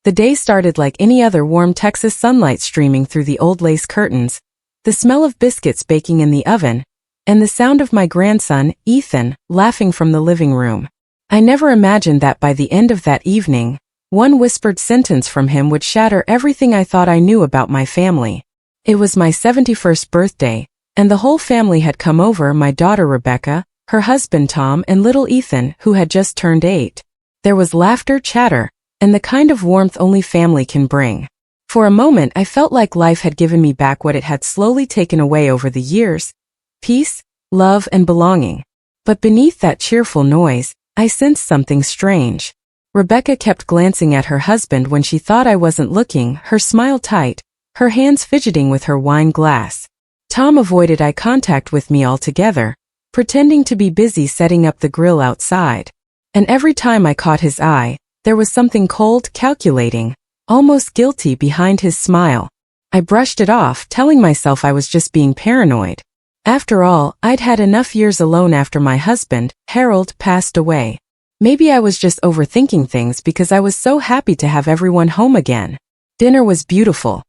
The day started like any other warm Texas sunlight streaming through the old lace curtains, the smell of biscuits baking in the oven, and the sound of my grandson, Ethan, laughing from the living room. I never imagined that by the end of that evening, one whispered sentence from him would shatter everything I thought I knew about my family. It was my 71st birthday, and the whole family had come over, my daughter Rebecca, her husband Tom, and little Ethan, who had just turned 8. There was laughter, chatter, and the kind of warmth only family can bring. For a moment I felt like life had given me back what it had slowly taken away over the years: peace, love, and belonging. But beneath that cheerful noise, I sensed something strange. Rebecca kept glancing at her husband when she thought I wasn't looking, her smile tight, her hands fidgeting with her wine glass. Tom avoided eye contact with me altogether, pretending to be busy setting up the grill outside. And every time I caught his eye, there was something cold, calculating, almost guilty behind his smile. I brushed it off, telling myself I was just being paranoid. After all, I'd had enough years alone after my husband, Harold, passed away. Maybe I was just overthinking things because I was so happy to have everyone home again. Dinner was beautiful.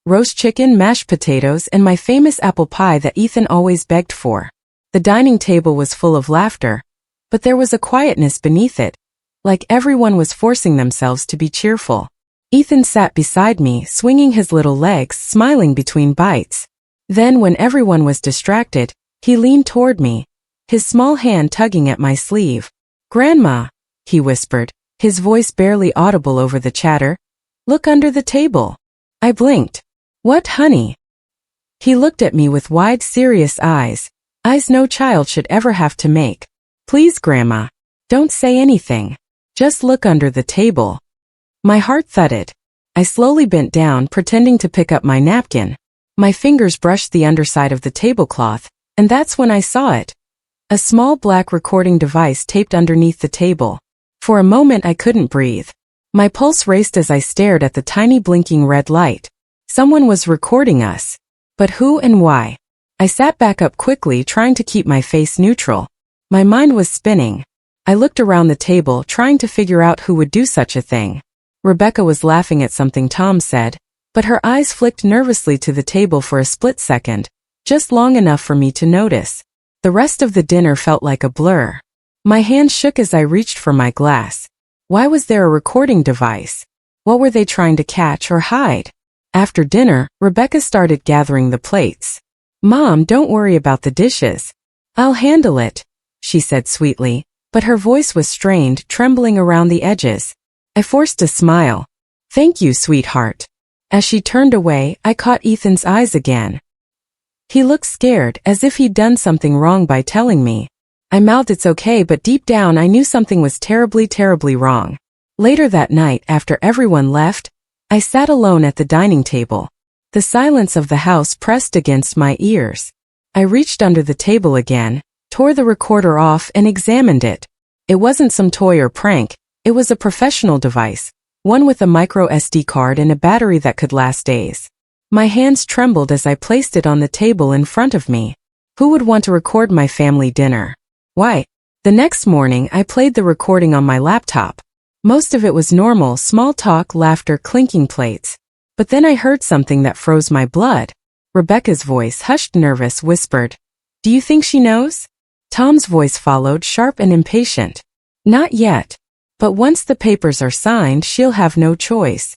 Roast chicken, mashed potatoes, and my famous apple pie that Ethan always begged for. The dining table was full of laughter, but there was a quietness beneath it, like everyone was forcing themselves to be cheerful. Ethan sat beside me, swinging his little legs, smiling between bites. Then, when everyone was distracted, he leaned toward me, his small hand tugging at my sleeve. "Grandma," he whispered, his voice barely audible over the chatter, "look under the table." I blinked. "What, honey?" He looked at me with wide, serious eyes no child should ever have to make. "Please, Grandma, don't say anything. Just look under the table." My heart thudded. I slowly bent down, pretending to pick up my napkin. My fingers brushed the underside of the tablecloth, and that's when I saw it. A small black recording device taped underneath the table. For a moment I couldn't breathe. My pulse raced as I stared at the tiny blinking red light. Someone was recording us. But who and why? I sat back up quickly, trying to keep my face neutral. My mind was spinning. I looked around the table, trying to figure out who would do such a thing. Rebecca was laughing at something Tom said, but her eyes flicked nervously to the table for a split second, just long enough for me to notice. The rest of the dinner felt like a blur. My hand shook as I reached for my glass. Why was there a recording device? What were they trying to catch or hide? After dinner, Rebecca started gathering the plates. "Mom, don't worry about the dishes. I'll handle it," she said sweetly, but her voice was strained, trembling around the edges. I forced a smile. "Thank you, sweetheart." As she turned away, I caught Ethan's eyes again. He looked scared, as if he'd done something wrong by telling me. I mouthed it's okay, but deep down I knew something was terribly, terribly wrong. Later that night, after everyone left, I sat alone at the dining table. The silence of the house pressed against my ears. I reached under the table again, tore the recorder off, and examined it. It wasn't some toy or prank, it was a professional device, one with a micro SD card and a battery that could last days. My hands trembled as I placed it on the table in front of me. Who would want to record my family dinner? Why? The next morning I played the recording on my laptop. Most of it was normal, small talk, laughter, clinking plates. But then I heard something that froze my blood. Rebecca's voice, hushed, nervous, whispered, "Do you think she knows?" Tom's voice followed, sharp and impatient. "Not yet. But once the papers are signed, she'll have no choice."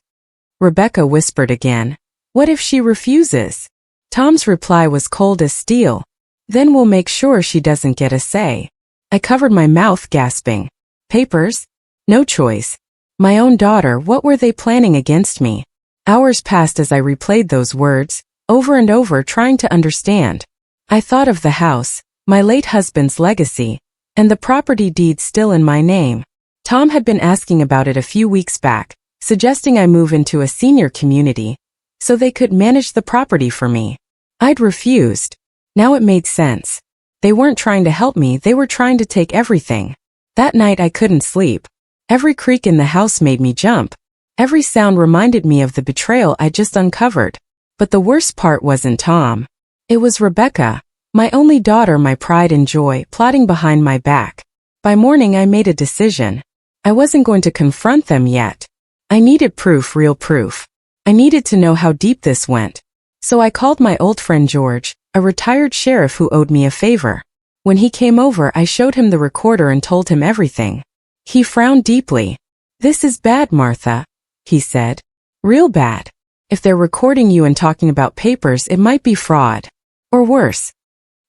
Rebecca whispered again, "What if she refuses?" Tom's reply was cold as steel. "Then we'll make sure she doesn't get a say." I covered my mouth, gasping. Papers? No choice. My own daughter, what were they planning against me? Hours passed as I replayed those words, over and over, trying to understand. I thought of the house, my late husband's legacy, and the property deed still in my name. Tom had been asking about it a few weeks back, suggesting I move into a senior community, so they could manage the property for me. I'd refused. Now it made sense. They weren't trying to help me, they were trying to take everything. That night I couldn't sleep. Every creak in the house made me jump. Every sound reminded me of the betrayal I just uncovered. But the worst part wasn't Tom. It was Rebecca, my only daughter, my pride and joy, plotting behind my back. By morning I made a decision. I wasn't going to confront them yet. I needed proof, real proof. I needed to know how deep this went. So I called my old friend George, a retired sheriff who owed me a favor. When he came over, I showed him the recorder and told him everything. He frowned deeply. "This is bad, Martha," he said. "Real bad. If they're recording you and talking about papers, it might be fraud. Or worse."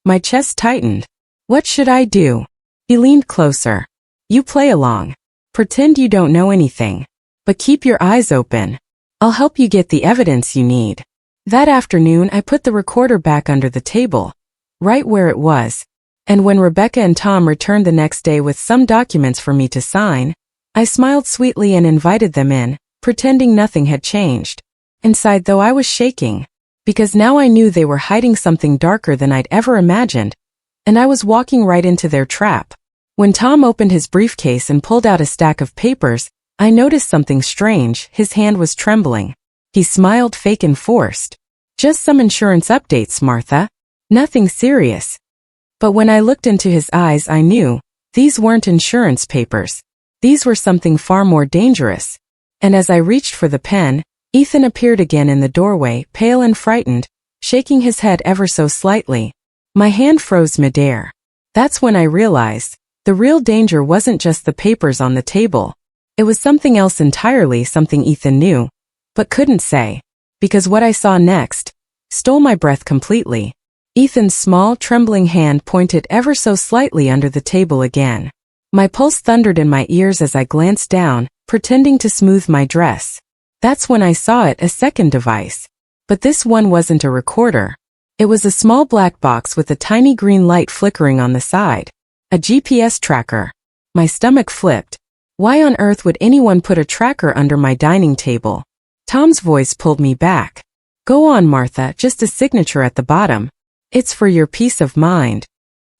My chest tightened. What should I do? He leaned closer. "You play along. Pretend you don't know anything. But keep your eyes open. I'll help you get the evidence you need." That afternoon, I put the recorder back under the table, right where it was. And when Rebecca and Tom returned the next day with some documents for me to sign, I smiled sweetly and invited them in, pretending nothing had changed. Inside, though, I was shaking, because now I knew they were hiding something darker than I'd ever imagined, and I was walking right into their trap. When Tom opened his briefcase and pulled out a stack of papers, I noticed something strange. His hand was trembling. He smiled, fake and forced. "Just some insurance updates, Martha. Nothing serious." But when I looked into his eyes, I knew these weren't insurance papers. These were something far more dangerous. And as I reached for the pen, Ethan appeared again in the doorway, pale and frightened, shaking his head ever so slightly. My hand froze midair. That's when I realized the real danger wasn't just the papers on the table. It was something else entirely, something Ethan knew, but couldn't say. Because what I saw next stole my breath completely. Ethan's small, trembling hand pointed ever so slightly under the table again. My pulse thundered in my ears as I glanced down, pretending to smooth my dress. That's when I saw it, a second device. But this one wasn't a recorder. It was a small black box with a tiny green light flickering on the side. A GPS tracker. My stomach flipped. Why on earth would anyone put a tracker under my dining table? Tom's voice pulled me back. "Go on, Martha, just a signature at the bottom. It's for your peace of mind."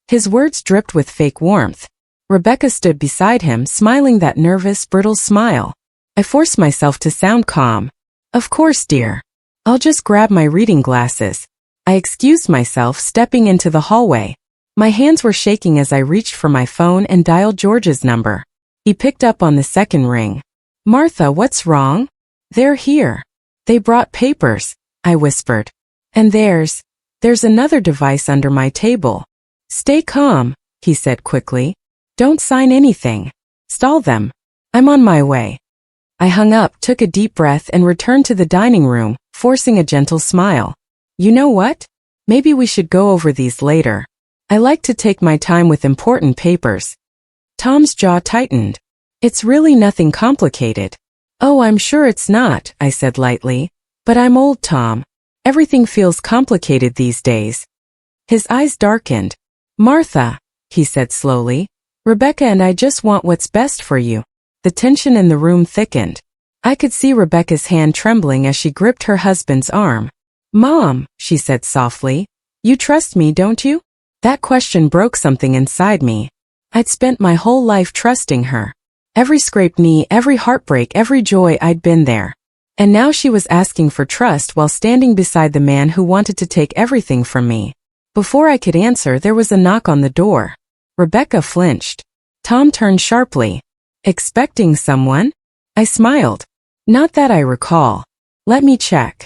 His words dripped with fake warmth. Rebecca stood beside him, smiling that nervous, brittle smile. I forced myself to sound calm. "Of course, dear. I'll just grab my reading glasses." I excused myself, stepping into the hallway. My hands were shaking as I reached for my phone and dialed George's number. He picked up on the second ring. "Martha, what's wrong?" "They're here. They brought papers," I whispered. "And there's another device under my table." "Stay calm," he said quickly. "Don't sign anything. Stall them. I'm on my way." I hung up, took a deep breath, and returned to the dining room, forcing a gentle smile. "You know what? Maybe we should go over these later. I like to take my time with important papers." Tom's jaw tightened. "It's really nothing complicated." "Oh, I'm sure it's not," I said lightly. "But I'm old, Tom. Everything feels complicated these days." His eyes darkened. "Martha," he said slowly, "Rebecca and I just want what's best for you." The tension in the room thickened. I could see Rebecca's hand trembling as she gripped her husband's arm. "Mom," she said softly, "you trust me, don't you?" That question broke something inside me. I'd spent my whole life trusting her. Every scraped knee, every heartbreak, every joy, I'd been there. And now she was asking for trust while standing beside the man who wanted to take everything from me. Before I could answer, there was a knock on the door. Rebecca flinched. Tom turned sharply. "Expecting someone?" I smiled. "Not that I recall. Let me check."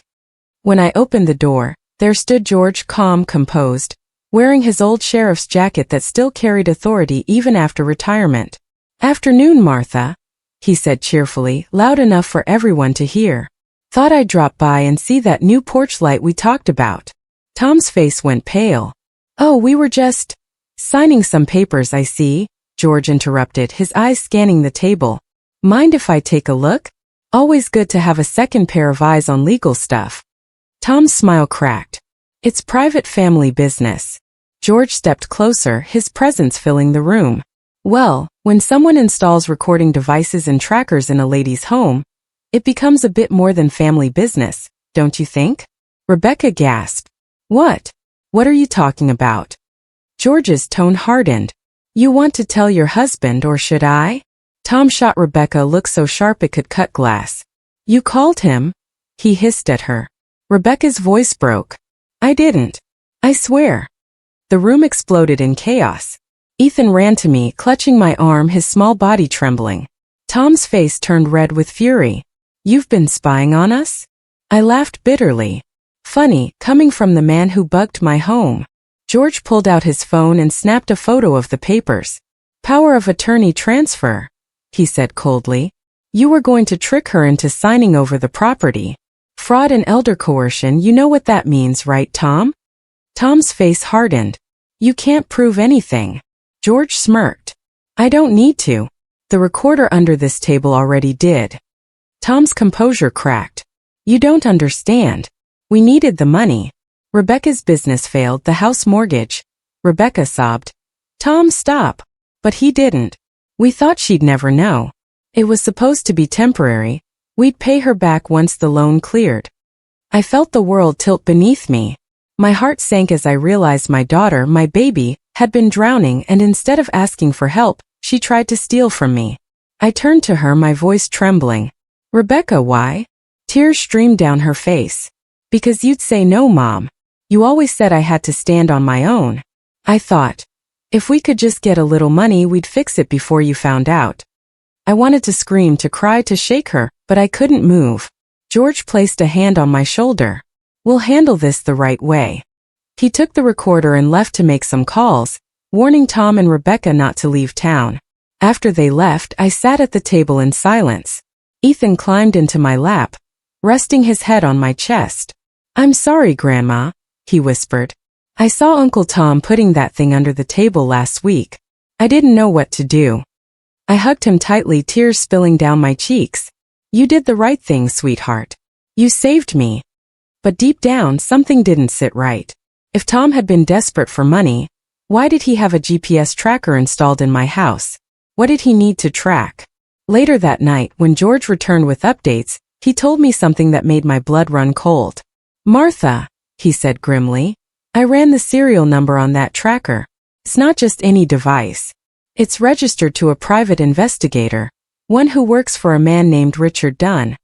When I opened the door, there stood George, calm, composed, wearing his old sheriff's jacket that still carried authority even after retirement. "Afternoon, Martha," he said cheerfully, loud enough for everyone to hear. "Thought I'd drop by and see that new porch light we talked about." Tom's face went pale. "Oh, we were just signing some papers, I see," George interrupted, his eyes scanning the table. "Mind if I take a look? Always good to have a second pair of eyes on legal stuff." Tom's smile cracked. "It's private family business." George stepped closer, his presence filling the room. "Well, when someone installs recording devices and trackers in a lady's home, it becomes a bit more than family business, don't you think?" Rebecca gasped. "What? What are you talking about?" George's tone hardened. "You want to tell your husband, or should I?" Tom shot Rebecca a look so sharp it could cut glass. "You called him?" he hissed at her. Rebecca's voice broke. "I didn't. I swear." The room exploded in chaos. Ethan ran to me, clutching my arm, his small body trembling. Tom's face turned red with fury. You've been spying on us? I laughed bitterly. Funny, coming from the man who bugged my home. George pulled out his phone and snapped a photo of the papers. Power of attorney transfer, he said coldly. You were going to trick her into signing over the property. Fraud and elder coercion, you know what that means, right, Tom? Tom's face hardened. You can't prove anything. George smirked. I don't need to. The recorder under this table already did. Tom's composure cracked. You don't understand. We needed the money. Rebecca's business failed, the house mortgage. Rebecca sobbed. Tom, stop. But he didn't. We thought she'd never know. It was supposed to be temporary. We'd pay her back once the loan cleared. I felt the world tilt beneath me. My heart sank as I realized my daughter, my baby, had been drowning, and instead of asking for help, she tried to steal from me. I turned to her, my voice trembling. Rebecca, why? Tears streamed down her face. Because you'd say no, Mom. You always said I had to stand on my own. I thought, if we could just get a little money, we'd fix it before you found out. I wanted to scream, to cry, to shake her, but I couldn't move. George placed a hand on my shoulder. We'll handle this the right way. He took the recorder and left to make some calls, warning Tom and Rebecca not to leave town. After they left, I sat at the table in silence. Ethan climbed into my lap, resting his head on my chest. I'm sorry, Grandma, he whispered. I saw Uncle Tom putting that thing under the table last week. I didn't know what to do. I hugged him tightly, tears spilling down my cheeks. You did the right thing, sweetheart. You saved me. But deep down, something didn't sit right. If Tom had been desperate for money, why did he have a GPS tracker installed in my house? What did he need to track? Later that night, when George returned with updates, he told me something that made my blood run cold. Martha, he said grimly, I ran the serial number on that tracker. It's not just any device. It's registered to a private investigator, one who works for a man named Richard Dunn.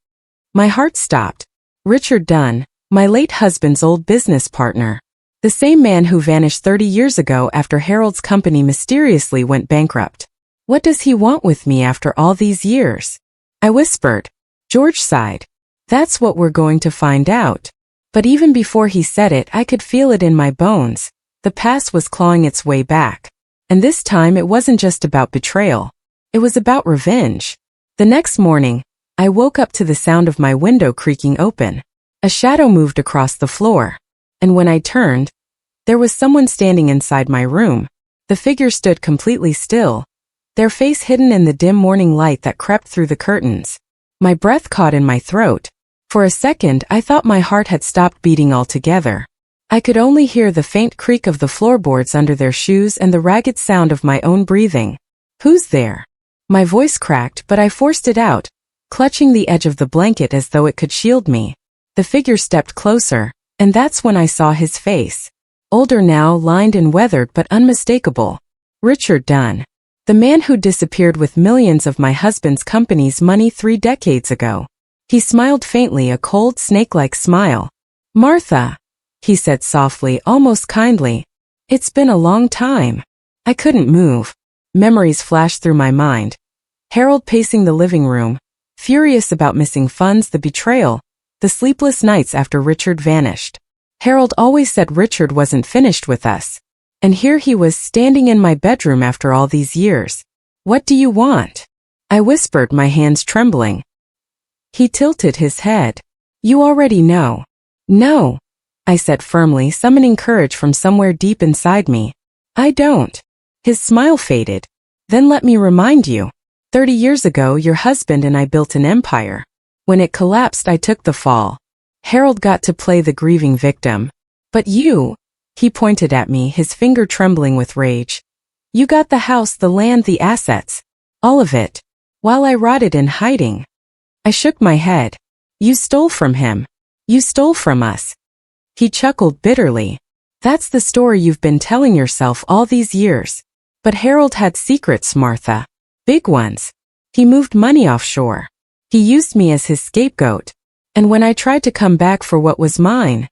My heart stopped. Richard Dunn, my late husband's old business partner. The same man who vanished 30 years ago after Harold's company mysteriously went bankrupt. What does he want with me after all these years? I whispered. George sighed. That's what we're going to find out. But even before he said it, I could feel it in my bones. The past was clawing its way back. And this time it wasn't just about betrayal. It was about revenge. The next morning, I woke up to the sound of my window creaking open. A shadow moved across the floor. And when I turned, there was someone standing inside my room. The figure stood completely still, their face hidden in the dim morning light that crept through the curtains. My breath caught in my throat. For a second, I thought my heart had stopped beating altogether. I could only hear the faint creak of the floorboards under their shoes and the ragged sound of my own breathing. Who's there? My voice cracked, but I forced it out, clutching the edge of the blanket as though it could shield me. The figure stepped closer, and that's when I saw his face. Older now, lined and weathered, but unmistakable. Richard Dunn. The man who disappeared with millions of my husband's company's money 3 decades ago. He smiled faintly, a cold, snake-like smile. Martha, he said softly, almost kindly. It's been a long time. I couldn't move. Memories flashed through my mind. Harold pacing the living room, furious about missing funds, the betrayal, the sleepless nights after Richard vanished. Harold always said Richard wasn't finished with us. And here he was standing in my bedroom after all these years. What do you want? I whispered, my hands trembling. He tilted his head. You already know. No, I said firmly, summoning courage from somewhere deep inside me. I don't. His smile faded. Then let me remind you. 30 years ago, your husband and I built an empire. When it collapsed, I took the fall. Harold got to play the grieving victim. But you, he pointed at me, his finger trembling with rage. You got the house, the land, the assets. All of it. While I rotted in hiding. I shook my head. You stole from him. You stole from us. He chuckled bitterly. That's the story you've been telling yourself all these years. But Harold had secrets, Martha. Big ones. He moved money offshore. He used me as his scapegoat. And when I tried to come back for what was mine,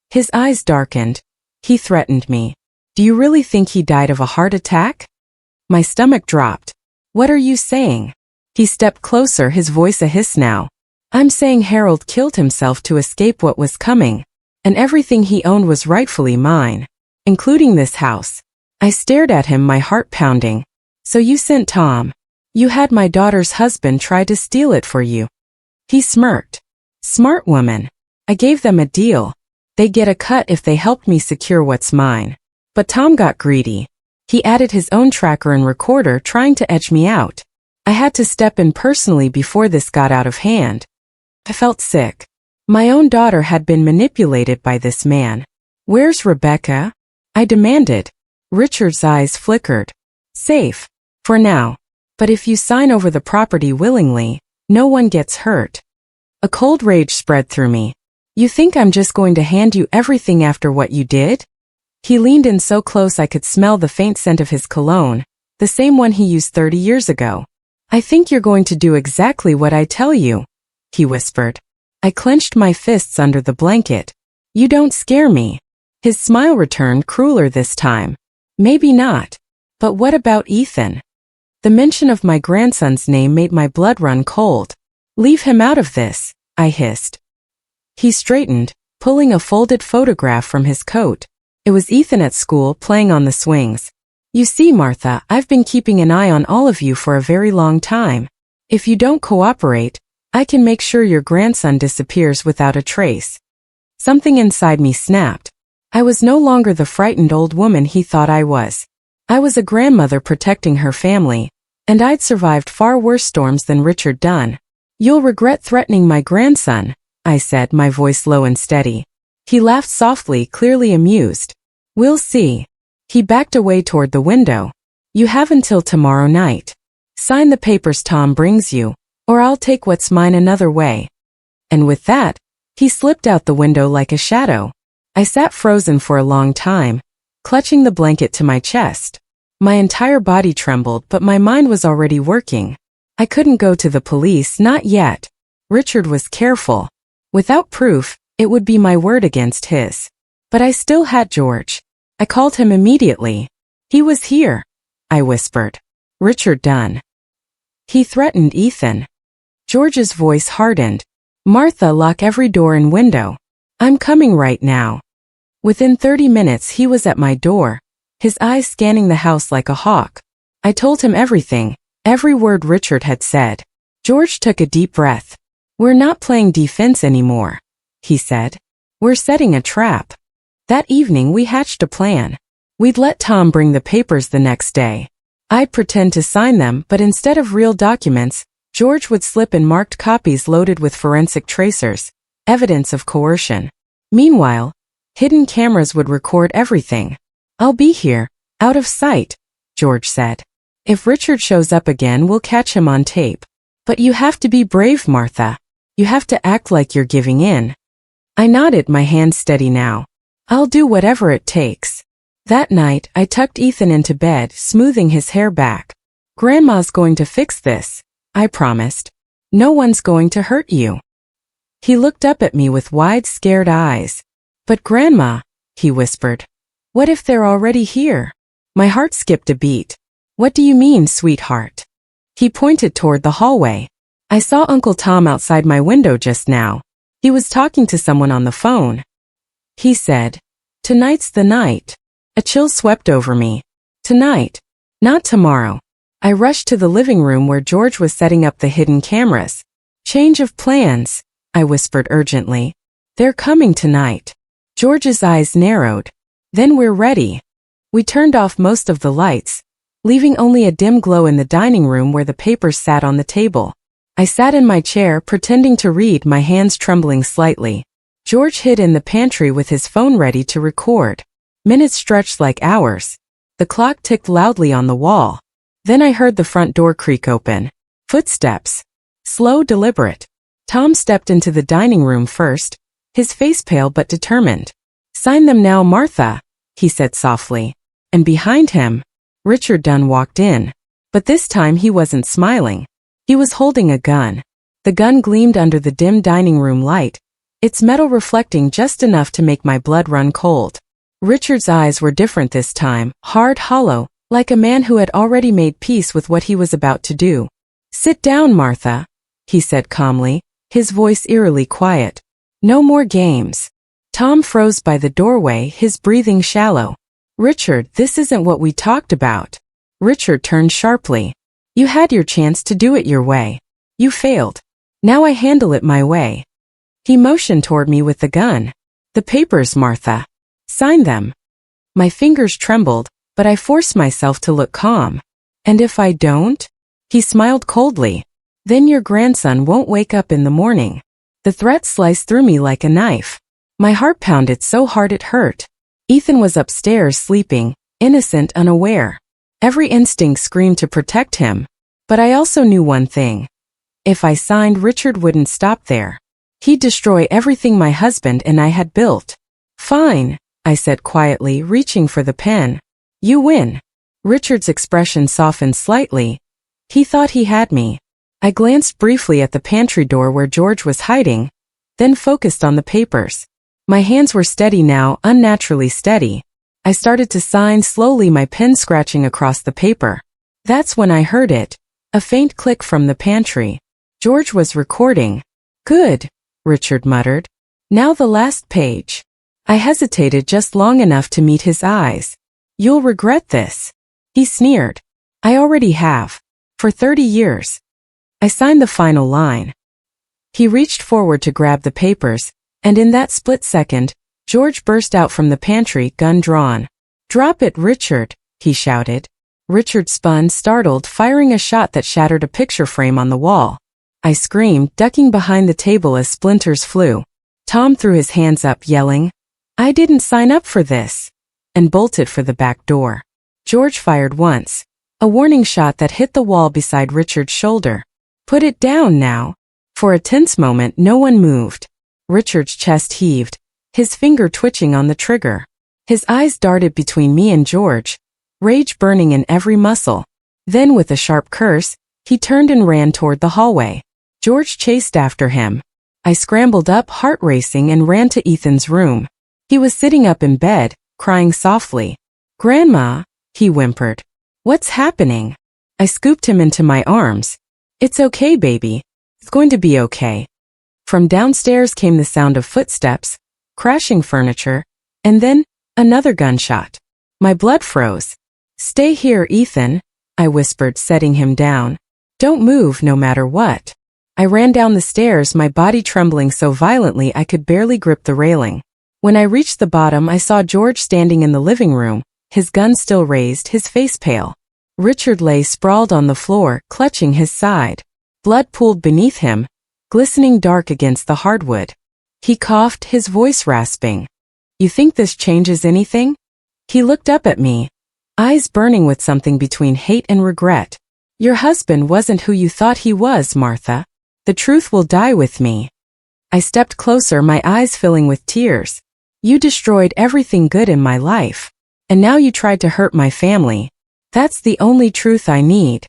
his eyes darkened. He threatened me. Do you really think he died of a heart attack? My stomach dropped. What are you saying? He stepped closer, his voice a hiss now. I'm saying Harold killed himself to escape what was coming, and everything he owned was rightfully mine, including this house. I stared at him, my heart pounding. So you sent Tom. You had my daughter's husband try to steal it for you. He smirked. Smart woman. I gave them a deal. They get a cut if they helped me secure what's mine. But Tom got greedy. He added his own tracker and recorder, trying to edge me out. I had to step in personally before this got out of hand. I felt sick. My own daughter had been manipulated by this man. Where's Rebecca? I demanded. Richard's eyes flickered. Safe. For now. But if you sign over the property willingly, no one gets hurt. A cold rage spread through me. You think I'm just going to hand you everything after what you did? He leaned in so close I could smell the faint scent of his cologne, the same one he used 30 years ago. I think you're going to do exactly what I tell you, he whispered. I clenched my fists under the blanket. You don't scare me. His smile returned, crueler this time. Maybe not. But what about Ethan? The mention of my grandson's name made my blood run cold. Leave him out of this, I hissed. He straightened, pulling a folded photograph from his coat. It was Ethan at school playing on the swings. You see, Martha, I've been keeping an eye on all of you for a very long time. If you don't cooperate, I can make sure your grandson disappears without a trace. Something inside me snapped. I was no longer the frightened old woman he thought I was. I was a grandmother protecting her family, and I'd survived far worse storms than Richard Dunn. You'll regret threatening my grandson, I said, my voice low and steady. He laughed softly, clearly amused. We'll see. He backed away toward the window. You have until tomorrow night. Sign the papers Tom brings you, or I'll take what's mine another way. And with that, he slipped out the window like a shadow. I sat frozen for a long time, clutching the blanket to my chest. My entire body trembled, but my mind was already working. I couldn't go to the police, not yet. Richard was careful. Without proof, it would be my word against his. But I still had George. I called him immediately. He was here, I whispered. Richard Dunn. He threatened Ethan. George's voice hardened. Martha, lock every door and window. I'm coming right now. Within 30 minutes he was at my door, his eyes scanning the house like a hawk. I told him everything, every word Richard had said. George took a deep breath. We're not playing defense anymore, he said. We're setting a trap. That evening we hatched a plan. We'd let Tom bring the papers the next day. I'd pretend to sign them, but instead of real documents, George would slip in marked copies loaded with forensic tracers, evidence of coercion. Meanwhile, hidden cameras would record everything. I'll be here, out of sight, George said. If Richard shows up again, we'll catch him on tape. But you have to be brave, Martha. You have to act like you're giving in. I nodded, my hands steady now. I'll do whatever it takes. That night, I tucked Ethan into bed, smoothing his hair back. Grandma's going to fix this, I promised. No one's going to hurt you. He looked up at me with wide, scared eyes. But Grandma, he whispered. What if they're already here? My heart skipped a beat. What do you mean, sweetheart? He pointed toward the hallway. I saw Uncle Tom outside my window just now. He was talking to someone on the phone. He said, Tonight's the night. A chill swept over me. Tonight. Not tomorrow. I rushed to the living room where George was setting up the hidden cameras. Change of plans, I whispered urgently. They're coming tonight. George's eyes narrowed. Then we're ready. We turned off most of the lights, leaving only a dim glow in the dining room where the papers sat on the table. I sat in my chair pretending to read, my hands trembling slightly. George hid in the pantry with his phone ready to record. Minutes stretched like hours. The clock ticked loudly on the wall. Then I heard the front door creak open. Footsteps. Slow, deliberate. Tom stepped into the dining room first, his face pale but determined. Sign them now, Martha, he said softly. And behind him, Richard Dunn walked in. But this time he wasn't smiling. He was holding a gun. The gun gleamed under the dim dining room light, its metal reflecting just enough to make my blood run cold. Richard's eyes were different this time, hard, hollow, like a man who had already made peace with what he was about to do. Sit down, Martha, he said calmly, his voice eerily quiet. No more games. Tom froze by the doorway, his breathing shallow. Richard, this isn't what we talked about. Richard turned sharply. You had your chance to do it your way. You failed. Now I handle it my way. He motioned toward me with the gun. The papers, Martha. Sign them. My fingers trembled, but I forced myself to look calm. And if I don't? He smiled coldly. Then your grandson won't wake up in the morning. The threat sliced through me like a knife. My heart pounded so hard it hurt. Ethan was upstairs sleeping, innocent, unaware. Every instinct screamed to protect him. But I also knew one thing. If I signed, Richard wouldn't stop there. He'd destroy everything my husband and I had built. Fine, I said quietly, reaching for the pen. You win. Richard's expression softened slightly. He thought he had me. I glanced briefly at the pantry door where George was hiding, then focused on the papers. My hands were steady now, unnaturally steady. I started to sign slowly, my pen scratching across the paper. That's when I heard it. A faint click from the pantry. George was recording. Good, Richard muttered. Now the last page. I hesitated just long enough to meet his eyes. You'll regret this. He sneered. I already have. For 30 years. I signed the final line. He reached forward to grab the papers, and in that split second, George burst out from the pantry, gun drawn. Drop it, Richard, he shouted. Richard spun, startled, firing a shot that shattered a picture frame on the wall. I screamed, ducking behind the table as splinters flew. Tom threw his hands up, yelling, I didn't sign up for this, and bolted for the back door. George fired once, a warning shot that hit the wall beside Richard's shoulder. Put it down now. For a tense moment, no one moved. Richard's chest heaved, his finger twitching on the trigger. His eyes darted between me and George, rage burning in every muscle. Then with a sharp curse, he turned and ran toward the hallway. George chased after him. I scrambled up, heart racing, and ran to Ethan's room. He was sitting up in bed, crying softly. Grandma, he whimpered. What's happening? I scooped him into my arms. It's okay, baby. It's going to be okay. From downstairs came the sound of footsteps, crashing furniture, and then another gunshot. My blood froze. Stay here, Ethan, I whispered, setting him down. Don't move no matter what. I ran down the stairs, my body trembling so violently I could barely grip the railing. When I reached the bottom, I saw George standing in the living room, his gun still raised, his face pale. Richard lay sprawled on the floor, clutching his side. Blood pooled beneath him, glistening dark against the hardwood. He coughed, his voice rasping. You think this changes anything? He looked up at me, eyes burning with something between hate and regret. Your husband wasn't who you thought he was, Martha. The truth will die with me. I stepped closer, my eyes filling with tears. You destroyed everything good in my life. And now you tried to hurt my family. That's the only truth I need.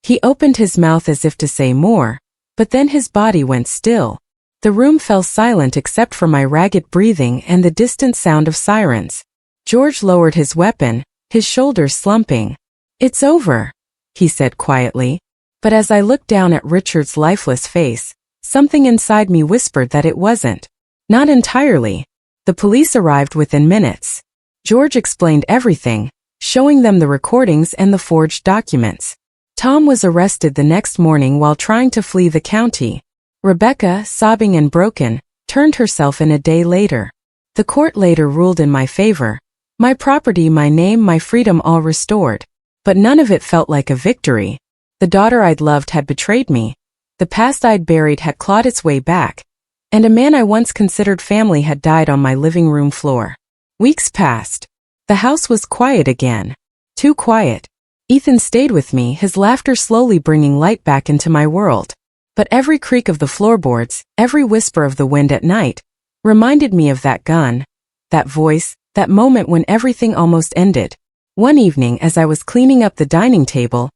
He opened his mouth as if to say more, but then his body went still. The room fell silent except for my ragged breathing and the distant sound of sirens. George lowered his weapon, his shoulders slumping. It's over, he said quietly. But as I looked down at Richard's lifeless face, something inside me whispered that it wasn't. Not entirely. The police arrived within minutes. George explained everything, showing them the recordings and the forged documents. Tom was arrested the next morning while trying to flee the county. Rebecca, sobbing and broken, turned herself in a day later. The court later ruled in my favor. My property, my name, my freedom all restored. But none of it felt like a victory. The daughter I'd loved had betrayed me. The past I'd buried had clawed its way back. And a man I once considered family had died on my living room floor. Weeks passed. The house was quiet again. Too quiet. Ethan stayed with me, his laughter slowly bringing light back into my world. But every creak of the floorboards, every whisper of the wind at night, reminded me of that gun, that voice, that moment when everything almost ended. One evening as I was cleaning up the dining table,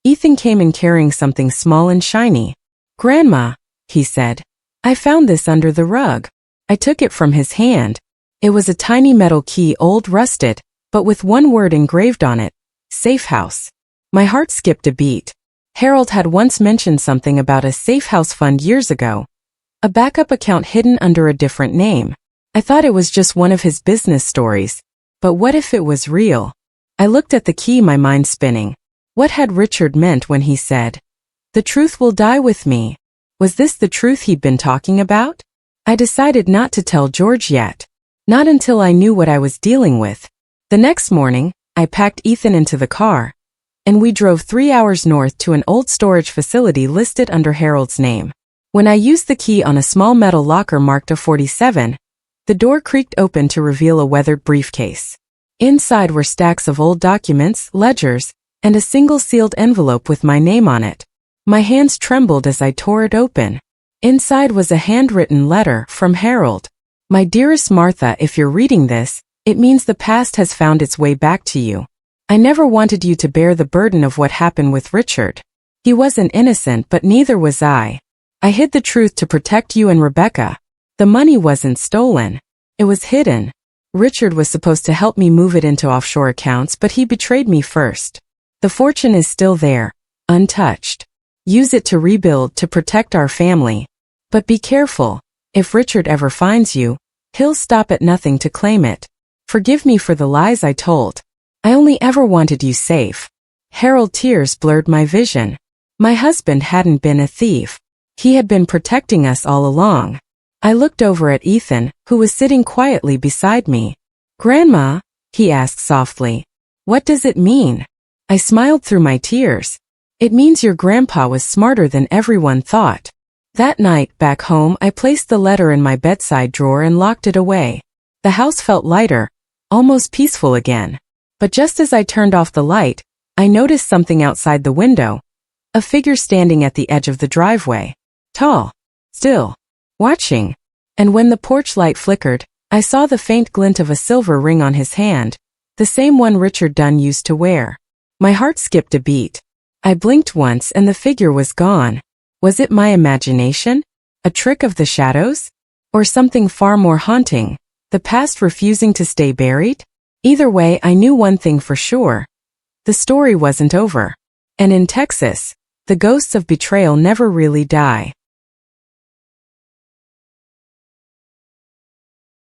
Ethan came in carrying something small and shiny. Grandma, he said, I found this under the rug. I took it from his hand. It was a tiny metal key, old, rusted, but with one word engraved on it. Safe house. My heart skipped a beat. Harold had once mentioned something about a safe house fund years ago, a backup account hidden under a different name. I thought it was just one of his business stories, but what if it was real? I looked at the key, my mind spinning. What had Richard meant when he said, "The truth will die with me"? Was this the truth he'd been talking about? I decided not to tell George yet. Not until I knew what I was dealing with. The next morning, I packed Ethan into the car, and we drove 3 hours north to an old storage facility listed under Harold's name. When I used the key on a small metal locker marked A47, the door creaked open to reveal a weathered briefcase. Inside were stacks of old documents, ledgers, and a single sealed envelope with my name on it. My hands trembled as I tore it open. Inside was a handwritten letter from Harold. "My dearest Martha, if you're reading this, it means the past has found its way back to you. I never wanted you to bear the burden of what happened with Richard. He wasn't innocent, but neither was I. I hid the truth to protect you and Rebecca. The money wasn't stolen. It was hidden. Richard was supposed to help me move it into offshore accounts, but he betrayed me first. The fortune is still there, untouched. Use it to rebuild, to protect our family. But be careful. If Richard ever finds you, he'll stop at nothing to claim it. Forgive me for the lies I told. I only ever wanted you safe." Harold, tears blurred my vision. My husband hadn't been a thief. He had been protecting us all along. I looked over at Ethan, who was sitting quietly beside me. "Grandma," he asked softly, "what does it mean?" I smiled through my tears. "It means your grandpa was smarter than everyone thought." That night, back home, I placed the letter in my bedside drawer and locked it away. The house felt lighter, almost peaceful again. But just as I turned off the light, I noticed something outside the window. A figure standing at the edge of the driveway. Tall. Still. Watching. And when the porch light flickered, I saw the faint glint of a silver ring on his hand, the same one Richard Dunn used to wear. My heart skipped a beat. I blinked once and the figure was gone. Was it my imagination? A trick of the shadows? Or something far more haunting, the past refusing to stay buried? Either way, I knew one thing for sure. The story wasn't over. And in Texas, the ghosts of betrayal never really die.